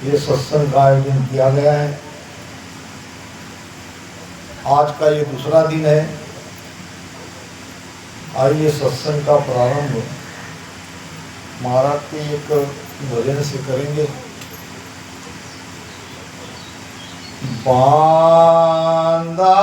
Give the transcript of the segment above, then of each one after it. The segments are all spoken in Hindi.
ये सत्संग का आयोजन किया गया है। आज का ये दूसरा दिन है। आइए सत्संग का प्रारंभ महाराज के एक भजन से करेंगे। बांधा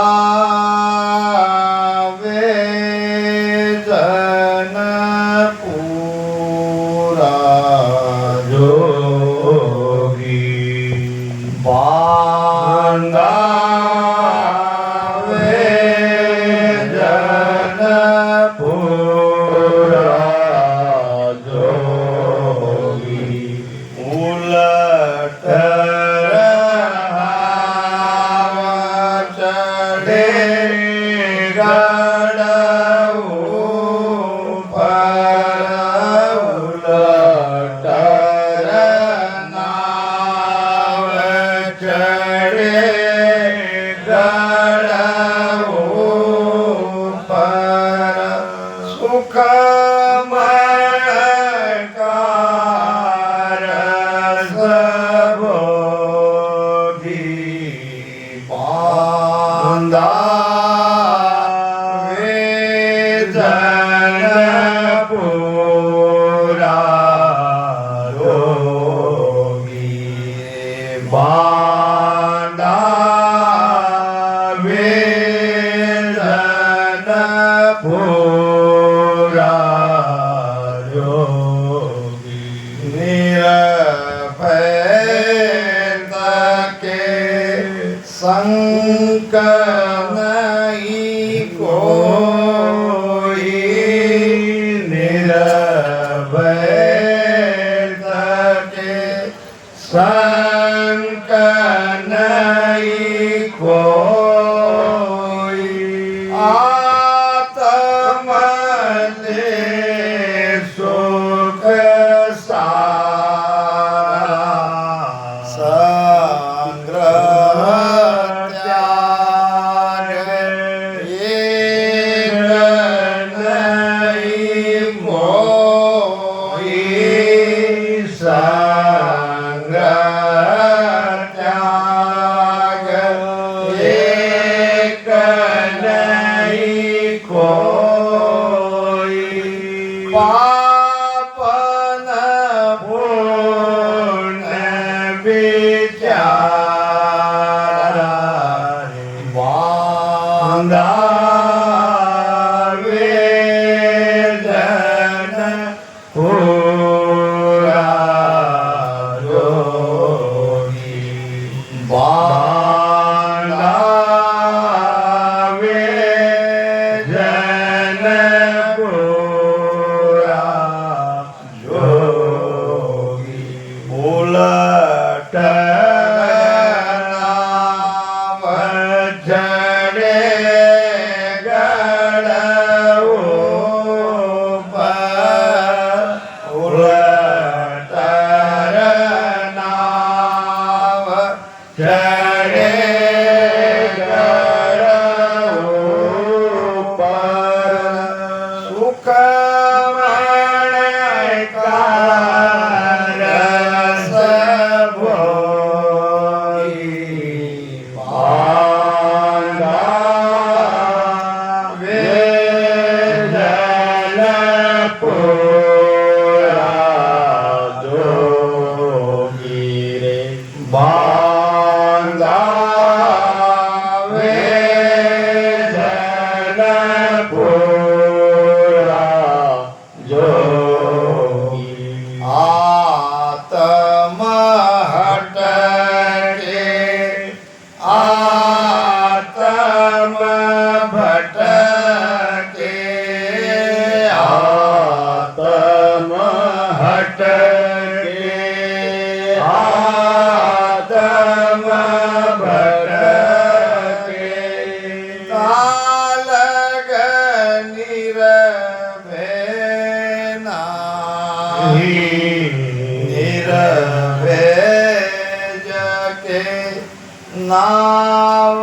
नाव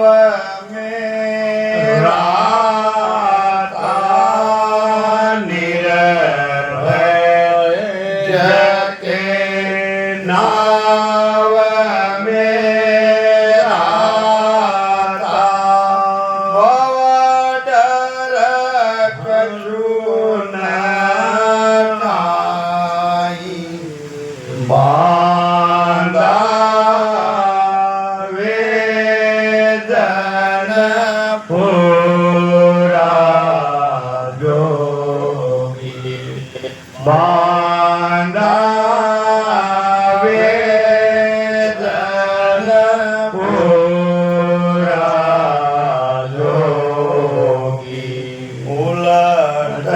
में राता निरभय जके नाव બાંધાવે જનપુરા જોગી બાંધાવે જનપુરા જોગી ઉલટ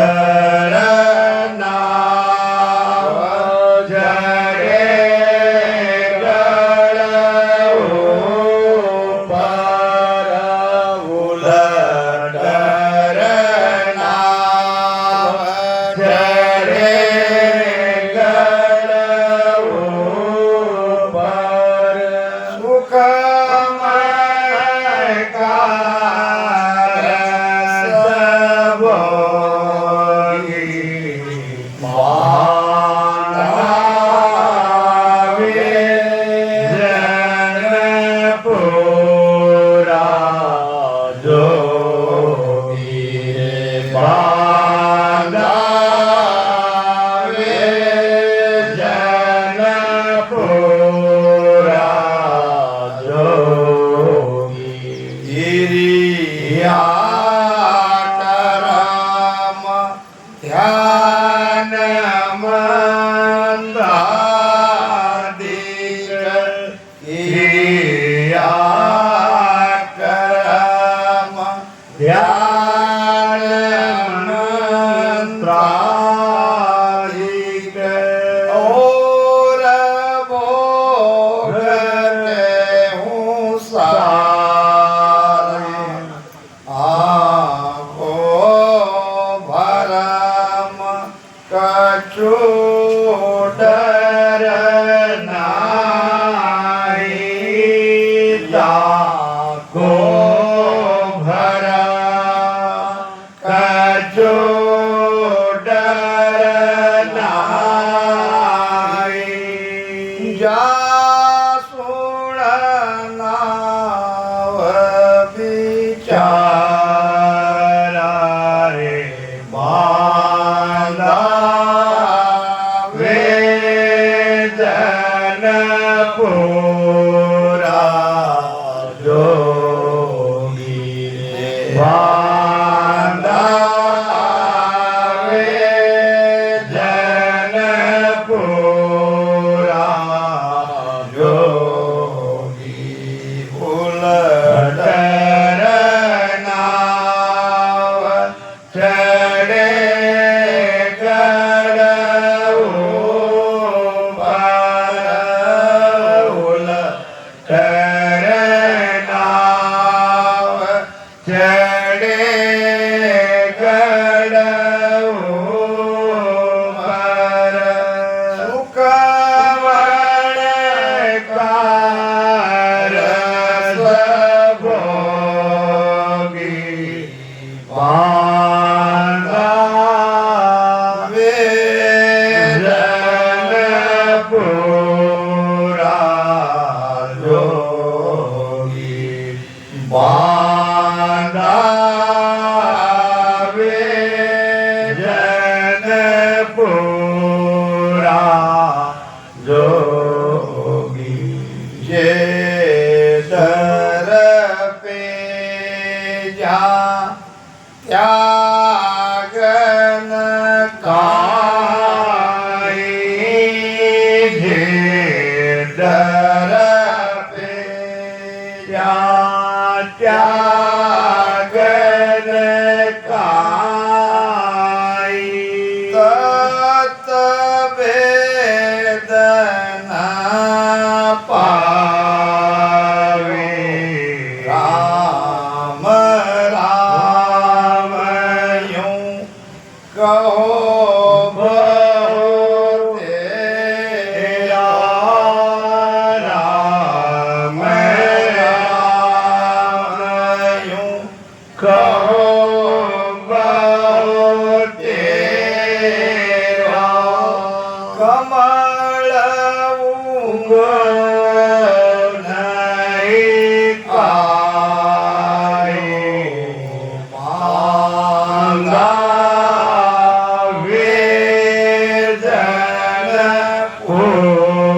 Oh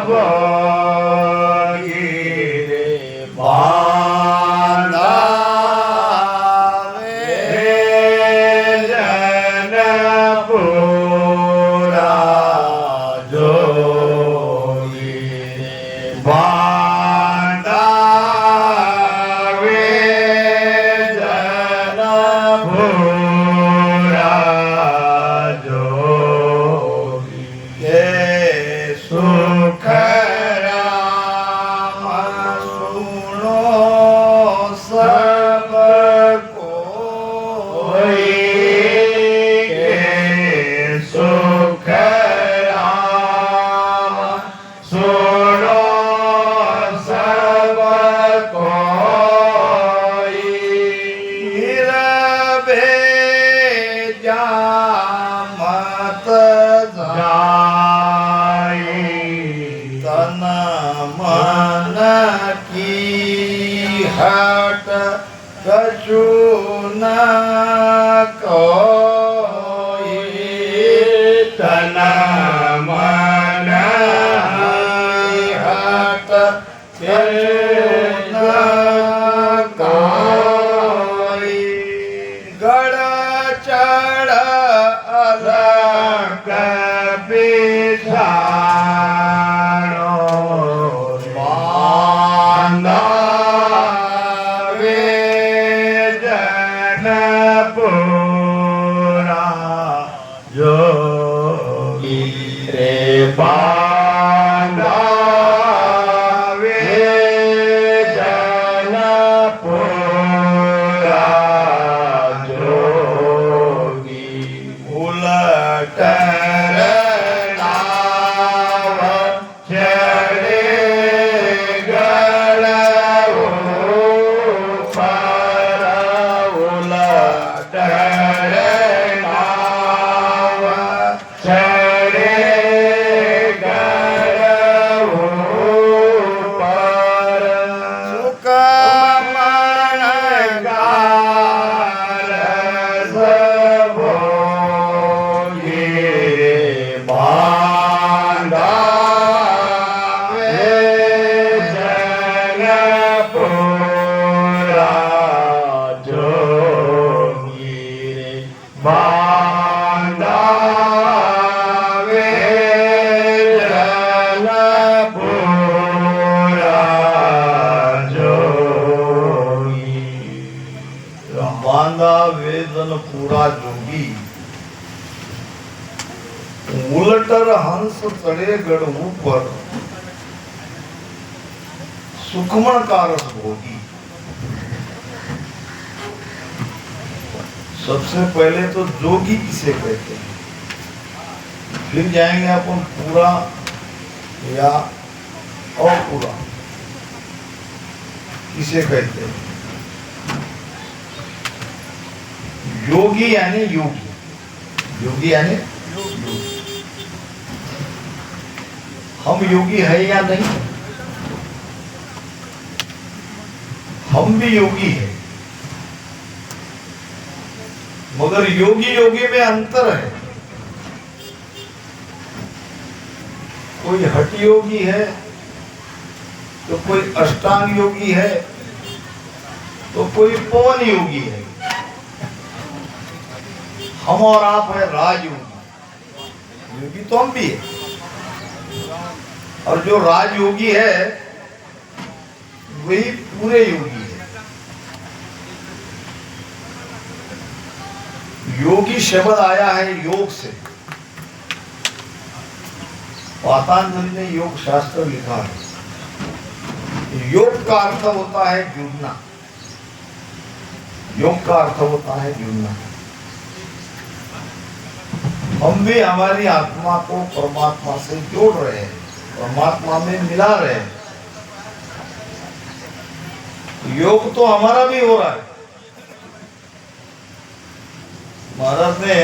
ભોગી રે બાંધાવે જનપુરા જોગી રે બાંધાવે જનપુરા જોગી હે સુખ રામ સુનો સબ કોઈ કે સુખ રામ સુનો સબ કોઈ નિરભે જામત જાય તન મન કી હટ કશું ન કોઈ તન મન કી હટ કશું ન કોઈ ગળ ચડ અલગ બિછાણો બાંધાવે જનપુરા જોગી રે બાંધાવે જનપુરા જોગી ઉલટ નાવ ચડે ગળ ઉપર ઉલટ નાવ ચડે ગળ ઉપર સુકમણ ગાલ સભોગી રે બાંધાવે જનપુરા જોગી રે બાંધાવે જનપુરા જોગી બાંધાવે જનપુરા જોગી ઉલટર હંસ ચડે ગઢ ઉપર सुखमण का रस भोगी। सबसे पहले तो जोगी किसे कहते हैं, फिर जाएंगे अपन पूरा या अपूरा किसे कहते हैं। योगी यानी योगी, योगी यानी योगी। हम योगी है या नहीं, हम भी योगी हैं, मगर योगी योगी में अंतर है। कोई हठ योगी है तो कोई अष्टांग योगी है तो कोई पवन योगी है। हम और आप है राजयोगी, योगी तो हम भी है। और जो राजयोगी है वही पूरे योगी है। योगी शब्द आया है योग से। पातंजलि ने योग शास्त्र लिखा है। योग का अर्थ होता है जुड़ना, योग का अर्थ होता है जुड़ना। हम भी हमारी आत्मा को परमात्मा से जोड़ रहे हैं, परमात्मा में मिला रहे हैं। योग तो हमारा भी हो रहा है। महाराज ने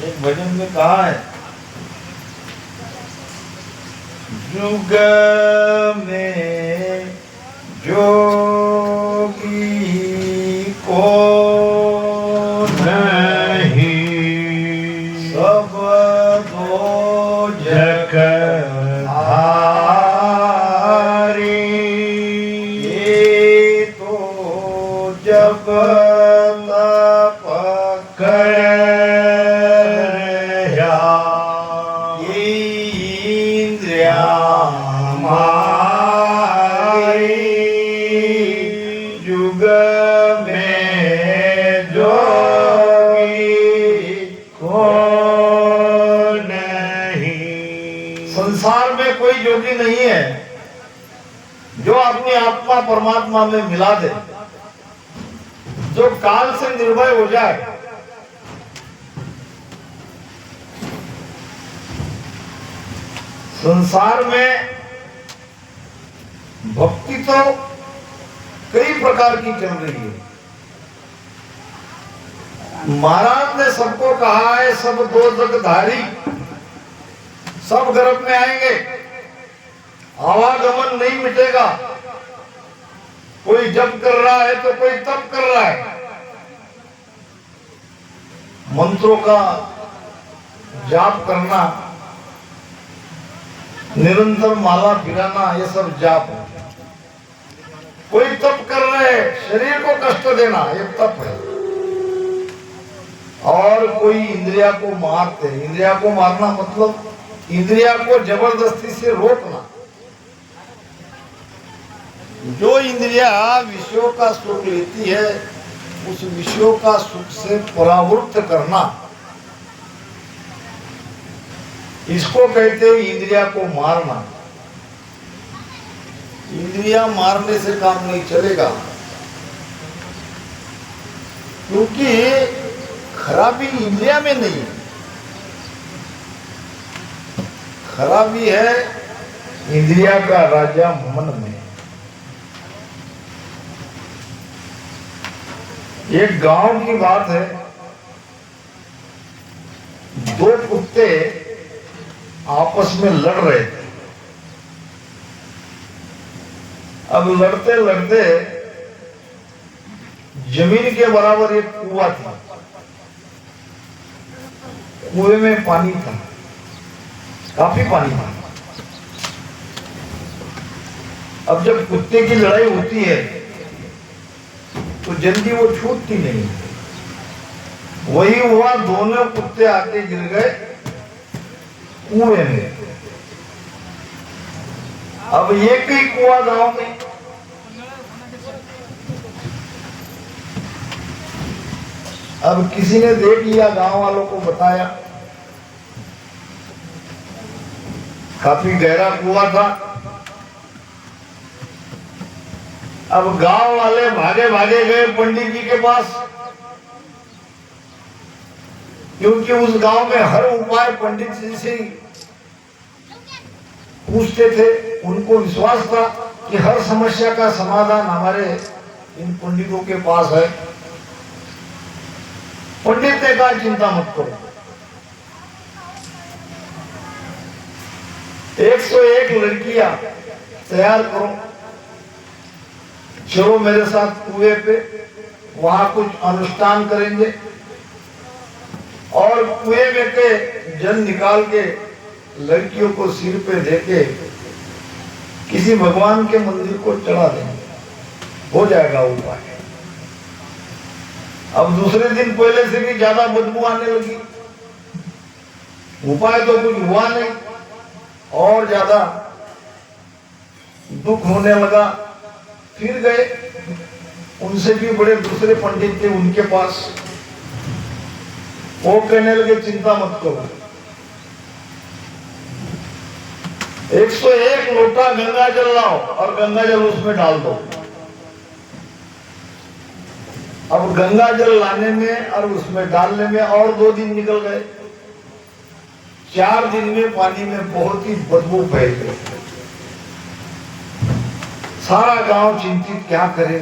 एक भजन में कहा है, जुग में जोगी को नहीं, सब दो जग युग में जोगी को नहीं। संसार में कोई जोगी नहीं है जो अपनी आत्मा परमात्मा में मिला दे, जो काल से निर्भय हो जाए। संसार में भक्ति तो कई प्रकार की चल रही है। महाराज ने सबको कहा है, सब दो जगधारी, सब गर्भ में आएंगे, आवागमन नहीं मिटेगा। कोई जप कर रहा है तो कोई तप कर रहा है, मंत्रों का जाप करना, निरंतर माला फिराना, ये सब जाप है। कोई तप कर रहे हैं, शरीर को कष्ट देना, ये तप है। और कोई इंद्रिया को मारते। इंद्रिया को मारना मतलब इंद्रिया को जबरदस्ती से रोकना। जो इंद्रिया विषयों का सुख लेती है, उस विषयों का सुख से परावृत्त करना, इसको कहते हैं इंद्रिया को मारना। इंद्रिया मारने से काम नहीं चलेगा, क्योंकि खराबी इंद्रिया में नहीं है, खराबी है इंद्रिया का राजा मन में। एक गांव की बात है, दो कुत्ते आपस में लड़ रहे थे। अब लड़ते लड़ते जमीन के बराबर एक कुआं था, कुएं में पानी था, काफी पानी था। अब जब कुत्ते की लड़ाई होती है तो जल्दी वो छूटती नहीं। वही हुआ, दोनों कुत्ते आके गिर गए कुएं में। अब एक ही कुआं गांव में, अब किसी ने देख लिया, गांव वालों को बताया। काफी गहरा कुआं था। अब गांव वाले भागे भागे गए पंडित जी के पास, क्योंकि उस गांव में हर उपाय पंडित जी से पूछते थे। उनको विश्वास था कि हर समस्या का समाधान हमारे इन पंडितों के पास है। पंडित ने कहा, चिंता मत करो, 101 लड़कियां तैयार करो, चलो मेरे साथ कुएं पे, वहां कुछ अनुष्ठान करेंगे और कुएं में के जल निकाल के लड़कियों को सिर पे देके किसी भगवान के मंदिर को चढ़ा देंगे, हो जाएगा उपाय। अब दूसरे दिन पहले से भी ज्यादा बदबू आने लगी, उपाय तो कुछ हुआ नहीं और ज्यादा दुख होने लगा। फिर गए, उनसे भी बड़े दूसरे पंडित थे उनके पास। वो कहने लगे, चिंता मत करो, 101 लोटा गंगा जल लाओ और गंगा जल उसमें डाल दो। अब गंगा जल लाने में और उसमें डालने में और 2 दिन निकल गए। 4 दिन में पानी में बहुत ही बदबू फैल गई। सारा गांव चिंतित, क्या करे,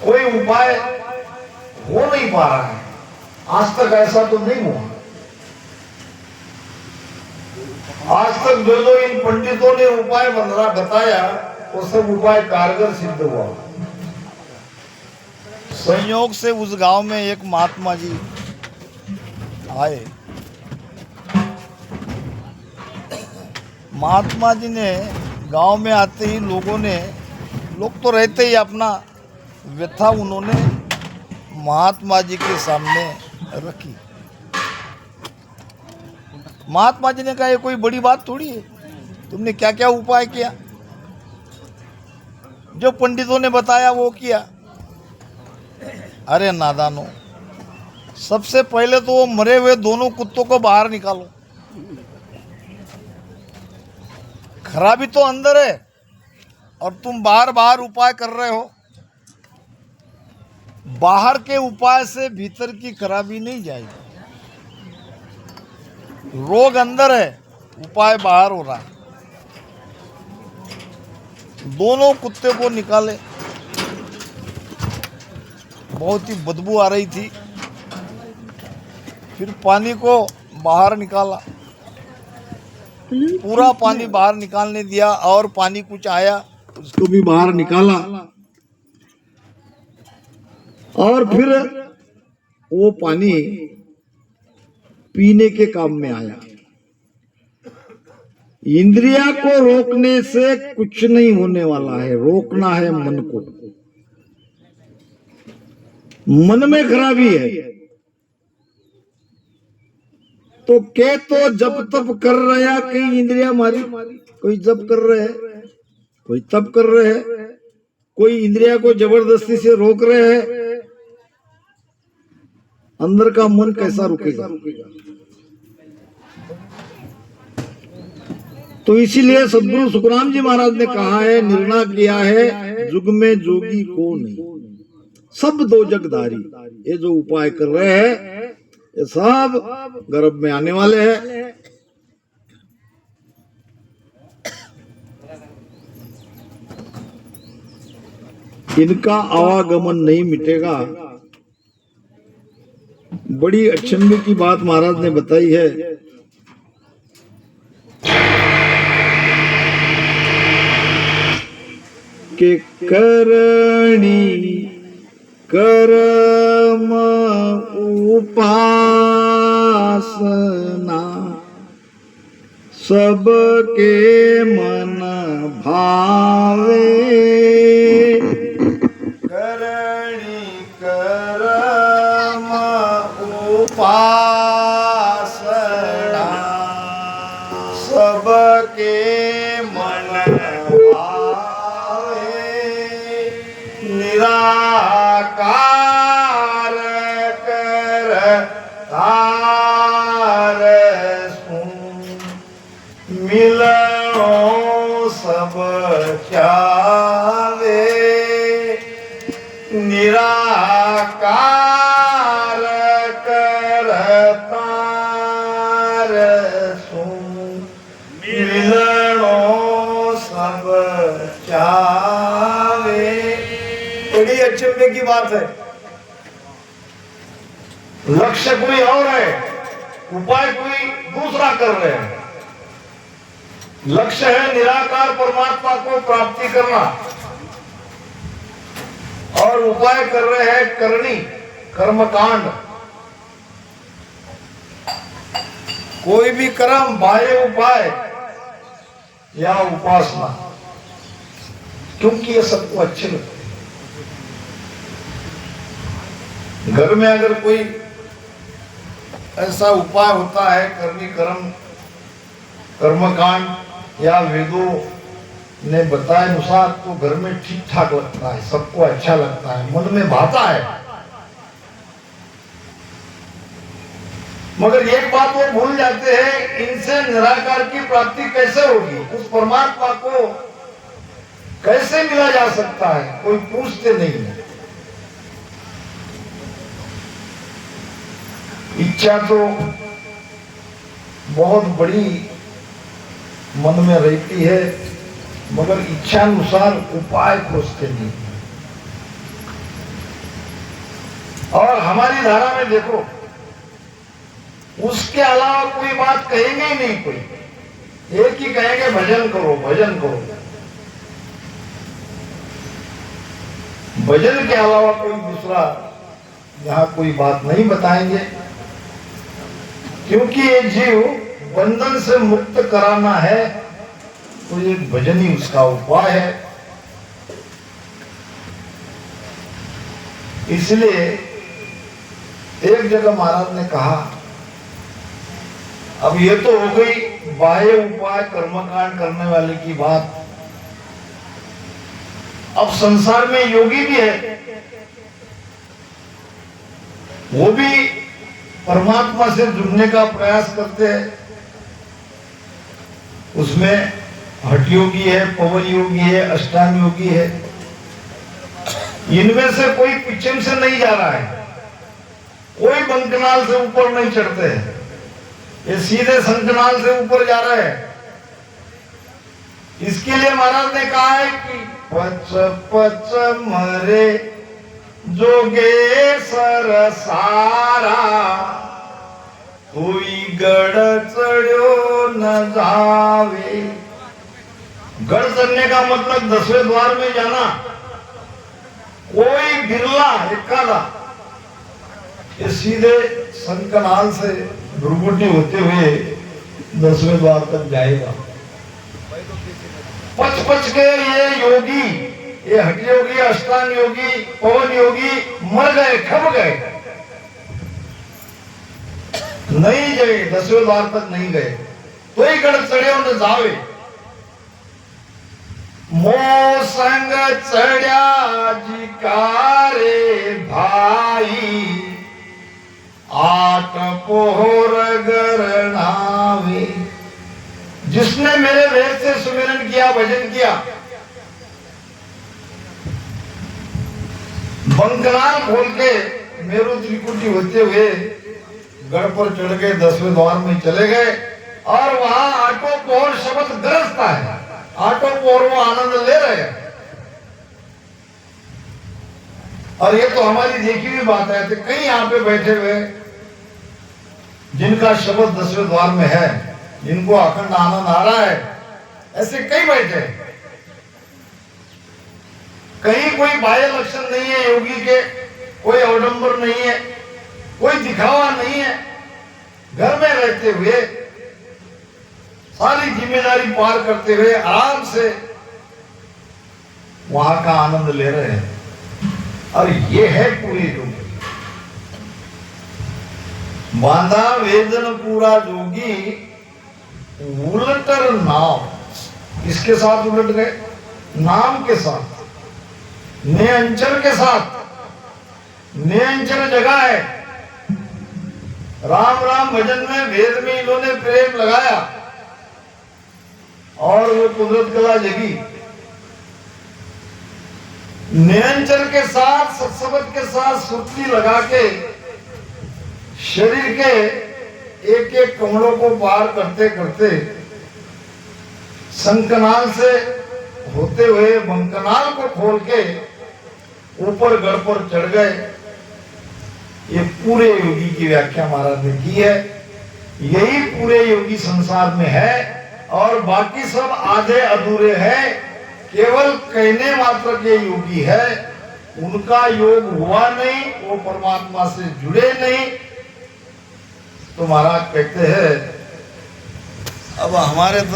कोई उपाय हो नहीं पा रहा है। आज तक ऐसा तो नहीं हुआ। आज तक जो इन पंडितों ने उपाय बताया, वो सब उपाय कारगर सिद्ध हुआ। संयोग से उस गांव में एक महात्मा जी आए। महात्मा जी ने गांव में आते ही लोग तो रहते ही अपना व्यथा उन्होंने महात्मा जी के सामने रखी। महात्मा जी ने कहा ये कोई बड़ी बात थोड़ी है, तुमने क्या क्या उपाय किया, जो पंडितों ने बताया वो किया। अरे नादानो, सबसे पहले तो वो मरे हुए दोनों कुत्तों को बाहर निकालो। खराबी तो अंदर है और तुम बाहर बाहर उपाय कर रहे हो। बाहर के उपाय से भीतर की खराबी नहीं जाएगी। रोग अंदर है, उपाय बाहर हो रहा है। दोनों कुत्ते को निकाले, बहुत ही बदबू आ रही थी। फिर पानी को बाहर निकाला, पूरा पानी बाहर निकालने दिया और पानी कुछ आया उसको भी बाहर निकाला और फिर वो पानी पीने के काम में आया। इंद्रिया को रोकने से कुछ नहीं होने वाला है, रोकना है मन को। मन में खराबी है तो के तो जब तब कर रहा, कई इंद्रिया मारी, कोई जब कर रहे हैं, कोई तब कर रहे हैं, कोई इंद्रिया को जबरदस्ती से रोक रहे हैं। अंदर का मन कैसा रुकेगा? तो इसीलिए सदगुरु सुखराम जी महाराज ने कहा है, निर्णय किया है, जुग में जोगी को नहीं, सब दो जगधारी। ये जो उपाय कर रहे हैं ये सब गर्भ में आने वाले हैं। इनका आवागमन नहीं मिटेगा। बड़ी अचंभे की बात महाराज ने बताई है। कि करणी कर्म उपासना सबके मन भावे। करणी कर्म उपासना सबके मन भावे। निराकार कर तार सुन मिलो सब चावे। निराकार कर तार सुन मिलो सब चावे। बड़ी अचंभे की बात है। लक्ष्य कोई और है, उपाय कोई दूसरा कर रहे हैं। लक्ष्य है निराकार परमात्मा को प्राप्ति करना और उपाय कर रहे हैं करनी, कर्मकांड। कोई भी कर्म, बाह्य उपाय या उपासना, क्योंकि ये सबको अच्छे लगते हैं। घर में अगर कोई ऐसा उपाय होता है, करनी कर्म, कर्मकांड या वेदों ने बताए अनुसार, तो घर में ठीक ठाक लगता है, सबको अच्छा लगता है, मन में भाता है। मगर एक बात वो भूल जाते हैं, इनसे निराकार की प्राप्ति कैसे होगी, उस परमात्मा को कैसे मिला जा सकता है, कोई पूछते नहीं है। इच्छा तो बहुत बड़ी मन में रहती है, मगर इच्छा अनुसार उपाय खोजते नहीं। और हमारी धारा में देखो, उसके अलावा कोई बात कहेंगे ही नहीं। कोई एक ही कहेंगे, भजन करो, भजन करो। भजन के अलावा कोई दूसरा यहाँ कोई बात नहीं बताएंगे, क्योंकि ये जीव बंधन से मुक्त कराना है, तो ये भजन ही उसका उपाय है। इसलिए एक जगह महाराज ने कहा अब ये तो हो गई बाह्य उपाय कर्मकांड करने वाले की बात। अब संसार में योगी भी है, वो भी परमात्मा से जुड़ने का प्रयास करते हैं। उसमें हठ योगी है, पवन योगी है, अष्टांग योगी है। इनमें से कोई पीछे से नहीं जा रहा है, कोई बंकनाल से ऊपर नहीं चढ़ते हैं, ये सीधे संकनाल से ऊपर जा रहे हैं। इसके लिए महाराज ने कहा है कि पच पच मरे जोगे सर सारा, कोई गढ़ चढ़ो न जावे। गढ़ चढ़ने का मतलब 10वें द्वार में जाना। कोई बिरला एकादा ये सीधे संकनाल से भ्रुकुटी होते हुए 10वें द्वार तक जाएगा। पच पच के ये योगी, ये हठ योगी, अष्टांग योगी, पवन योगी मर गए, खप गए, नहीं गए, 10वें द्वार तक नहीं गए। तो ही गढ़ चढ़े न जावे। मो संग चढ़िया जिकारे भाई, आठ पोहर गरनावे। जिसने मेरे वेद से सुमिरन किया, भजन किया, बंकनाल खोल के मेरू त्रिकुटी होते हुए गढ़ पर चढ़ गए, 10वें द्वार में चले गए और वहां आठों पोहर शब्द गरजता है। आठों पोहर वो आनंद ले रहे हैं। और ये तो हमारी देखी हुई बात है। तो कई यहाँ पे बैठे हुए जिनका शब्द 10वें द्वार में है, जिनको अखंड आनंद आ रहा है, ऐसे कई बैठे। कहीं कोई बाह्य लक्षण नहीं है योगी के, कोई अवडंबर नहीं है, कोई दिखावा नहीं है। घर में रहते हुए सारी जिम्मेदारी पार करते हुए आराम से वहां का आनंद ले रहे हैं। और ये है पूरी योगी। बांधा वेदन पूरा जोगी, उलटर नाम। इसके साथ उलट गए, नाम के साथ, नियंचर के साथ। नियंचर जगह है। राम राम भजन में, वेद में इन्होंने प्रेम लगाया और वो कुदरत कला जगी। नियंचर के साथ, सत्सबद के साथ सुर्ती लगा के शरीर के एक एक कमलों को पार करते करते संकनाल से होते हुए बंकनाल को खोल के ऊपर गढ़ पर चढ़ गए। ये पूरे योगी की व्याख्या महाराज ने की है। यही पूरे योगी संसार में है और बाकी सब आधे अधूरे हैं। केवल कहने मात्र के योगी है, उनका योग हुआ नहीं, वो परमात्मा से जुड़े नहीं। तो महाराज कहते हैं अब हमारे तरफ